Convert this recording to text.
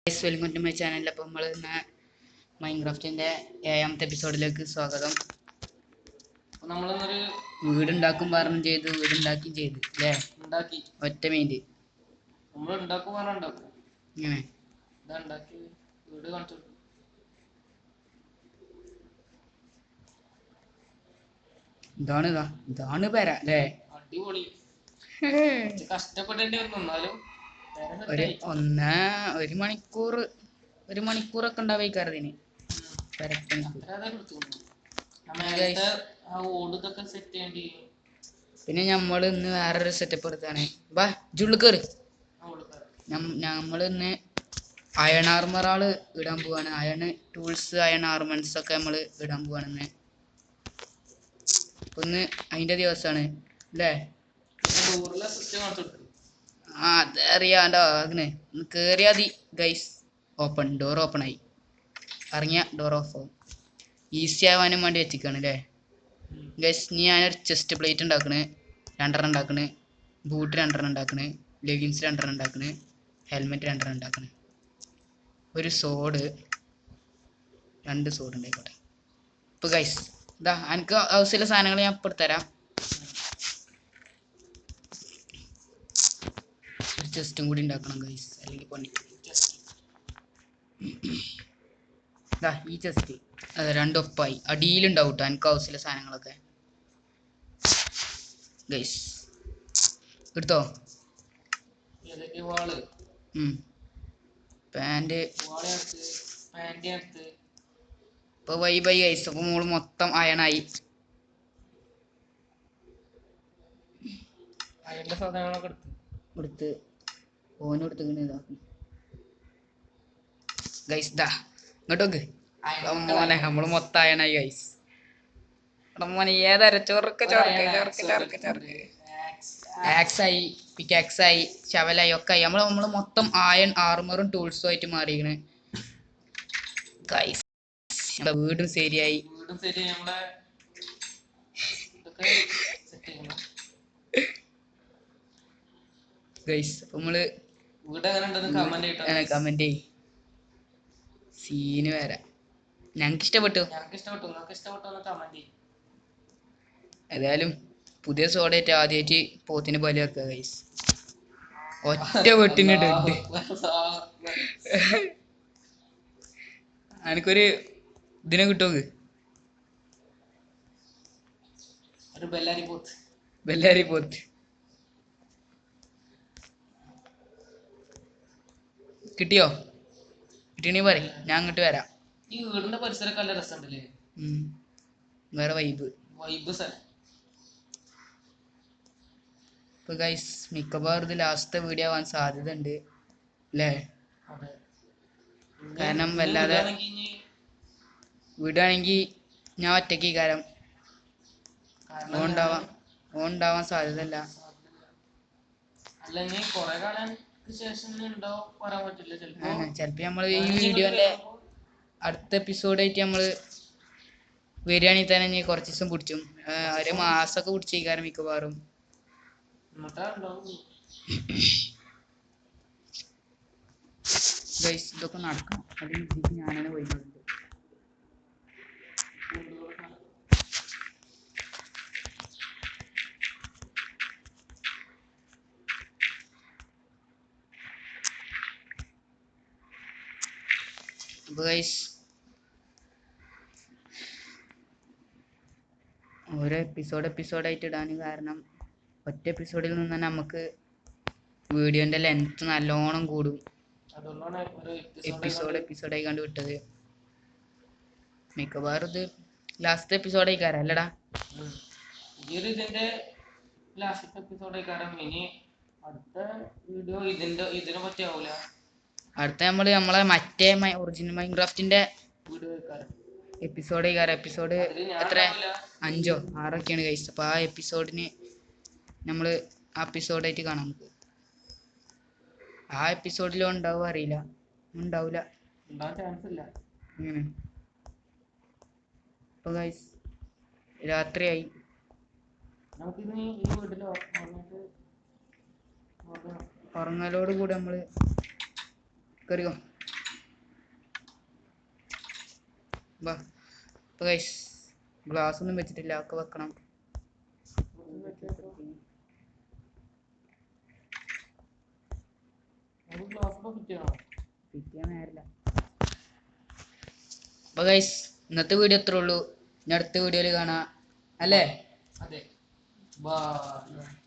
Welcome to my channel. അപ്പോൾ നമ്മൾ ഇന്ന് മൈൻക്രാഫ്റ്റിൻ്റെ 7ാമത്തെ എപ്പിസോഡിലേക്ക് സ്വാഗതം. അപ്പോൾ നമ്മളിന്നൊരു വീടുണ്ടാക്കും പറഞ്ഞു ചെയ്തു, വീടുണ്ടാക്കുകയും ചെയ്തു അല്ലേ? ഉണ്ടാക്കി ഒറ്റ മൈൻഡ് നമ്മൾ ഉണ്ടാക്കും പറഞ്ഞാൽ ഉണ്ടാക്കും. ഇങ്ങനെ ഇതാ ഉണ്ടാക്കി വീട് കാണിച്ചു. ഇതാണ് പേര അല്ലേ? അടിപൊളി. കഷ്ടപ്പെടേണ്ടി വന്നു എന്നാലും ഒരു മണിക്കൂറൊക്കെ ഉണ്ടാവായിക്കാരതിന്. പിന്നെ നമ്മൾ ഇന്ന് വേറൊരു സെറ്റപ്പ് എടുത്താണ്. ബാ ജുള്ളു കയറി. നമ്മൾ ഇന്ന് അയൺ ആർമറാള് ഇടാൻ പോവാണ്. അയൺ ടൂൾസ്, അയൺ ആർമെന്റ്സ് ഒക്കെ നമ്മൾ ഇടാൻ പോവാണ്. ഒന്ന് അതിന്റെ ദിവസമാണ് അല്ലേ? അതറിയാണ്ടോ അങ്ങനെ ഒന്ന് കേറിയാ മതി ഗൈസ്. ഡോർ ഓപ്പൺ ആയി. ഇറങ്ങിയ ഡോർ ഓഫ് ആവും. ഈസി ആവാനും വേണ്ടി വെച്ചിക്കാണ് അല്ലേ ഗൈസ്? ഞാനൊരു ചെസ്റ്റ് പ്ലേറ്റ് ഉണ്ടാക്കണ്, 2 ഉണ്ടാക്കണ്, ബൂട്ട് 2 ഉണ്ടാക്കണ്, ലെഗിൻസ് 2 ഉണ്ടാക്കണ്, ഹെൽമെറ്റ് 2 ഉണ്ടാക്കണ്, ഒരു സോഡ്, 2 സോഡ് ഉണ്ടായിക്കോട്ടെ. ഇപ്പൊ ഗൈസ് ഇതാ എനിക്ക് ആവശ്യമുള്ള സാധനങ്ങൾ ഞാൻ ഇപ്പൊ തരാം. ചെസ്റ്റും കൂടി ഉണ്ടാക്കണം ഗൈസ്, അല്ലെങ്കിൽ പണി. ഈ ചെസ്റ്റ് 2 ഒപ്പായി. അടിയിലുണ്ടാവും കേട്ടോ എനിക്ക് ആവശ്യമുള്ള സാധനങ്ങളൊക്കെ ഗൈസ്. എടുത്തോ? പാന്റ് ഇപ്പൊ വൈബായി ഗൈസ്. അപ്പൊ മോള് മൊത്തം അയണായി. അതിന്റെ സാധനങ്ങളൊക്കെ എടുത്ത് ഓനും എടുത്ത് ഇതാക്കി ഗൈസ്. ഇതാ ഇങ്ങോട്ടോക്ക് മോനെ, നമ്മള് മൊത്തം അയണായി ഗൈസ്. മോനെ ഏതാര ചൊറുക്ക് ആക്സായി, പിക്കാക്സായി, ശവലായി ഒക്കെ ആയി. നമ്മള് മൊത്തം അയൺ ആർമറും ടൂൾസും ആയിട്ട് മാറിയിരിക്കണ് ഗൈസ്. വീടും ശരിയായി. ഗൈസ് നമ്മള് കമന്റ് ചെയ്യ്. സീന് വരാം. ഞങ്ങക്ക് ഇഷ്ടപ്പെട്ടു. ഏതായാലും പുതിയ സോഡായിട്ട് ആദ്യമായിട്ട് പോത്തിന് പോലെ വെക്കുക ഗൈസ്. ഒറ്റ വെട്ടിന് ഡെഡ്. എനിക്കൊരു ഇതിനെ കിട്ടുമോ? ബെല്ലാരി പോത്ത് കിട്ടിയോ? കിട്ടീണീ പറയും, ഞാൻ അങ്ങോട്ട് വരാം. ഈ വീടിന്റെ പരിസരമൊക്കെ നല്ല രസമുണ്ടല്ലേ? വേറെ വൈബ്. ഇപ്പൊ ഗൈസ് മിക്കവാറും ഇത് ലാസ്റ്റത്തെ വീഡിയോ ആവാൻ സാധ്യത ഉണ്ട് അല്ലേ? കാരണം വല്ലാതെ വീടാണെങ്കിൽ ഞാൻ ഒറ്റയ്ക്ക് കാരണം ഓണ്ടാവാൻ സാധ്യത ഇല്ല. ചിലപ്പോ നമ്മള് ഈ വീഡിയോന്റെ അടുത്ത എപ്പിസോഡായിട്ട് നമ്മള് വരികയാണെങ്കിൽ തന്നെ ഇനി കുറച്ച് ദിവസം പിടിച്ചും, ഒരു മാസമൊക്കെ പിടിച്ചേക്കാരം മിക്കവാറും. ഇതൊക്കെ നടക്കണം. അതിന് ഞാനാണ് പോയിരുന്നത്. ഓരോ എപ്പിസോഡായിട്ട് ഇടാൻ കാരണം ഒറ്റ എപ്പിസോഡിൽ നിന്ന് തന്നെ നമുക്ക് വീഡിയോന്റെ ലെങ്ത് നല്ലോണം കൂടും. എപ്പിസോഡായി കണ്ടു വിട്ടത്. മിക്കവാറും ഇത് ലാസ്റ്റ് എപ്പിസോഡായി കാരണം അല്ലടാ? അടുത്ത നമ്മളെ മറ്റേ ഒറിജിനൽ മൈൻക്രാഫ്റ്റിന്റെ എപ്പിസോഡ് എത്ര 5 or 6 ഒക്കെയാണ് ഗൈസ്. അപ്പൊ ആ എപ്പിസോഡിന് നമ്മള് എപ്പിസോഡായിട്ട് കാണാം. നമുക്ക് ആ എപ്പിസോഡിലും ഉണ്ടാവും അറിയില്ല, ഉണ്ടാവില്ല. ഇപ്പൊ ഗൈസ് രാത്രിയായി. ഉറങ്ങലോട് കൂടെ നമ്മള് കയറിയോ? ബാ ഇപ്പൊ ഗൈസ് ഗ്ലാസ് ഒന്നും വെച്ചിട്ടില്ല, ഒക്കെ വെക്കണം. ഫിറ്റ് ചെയ്യാൻ നേരില്ല. അപ്പൊ ഗൈസ് ഇന്നത്തെ വീഡിയോ എത്ര ഉള്ളൂ. ഇനി അടുത്ത വീഡിയോയിൽ കാണാം അല്ലേ? അതെ. ബൈ.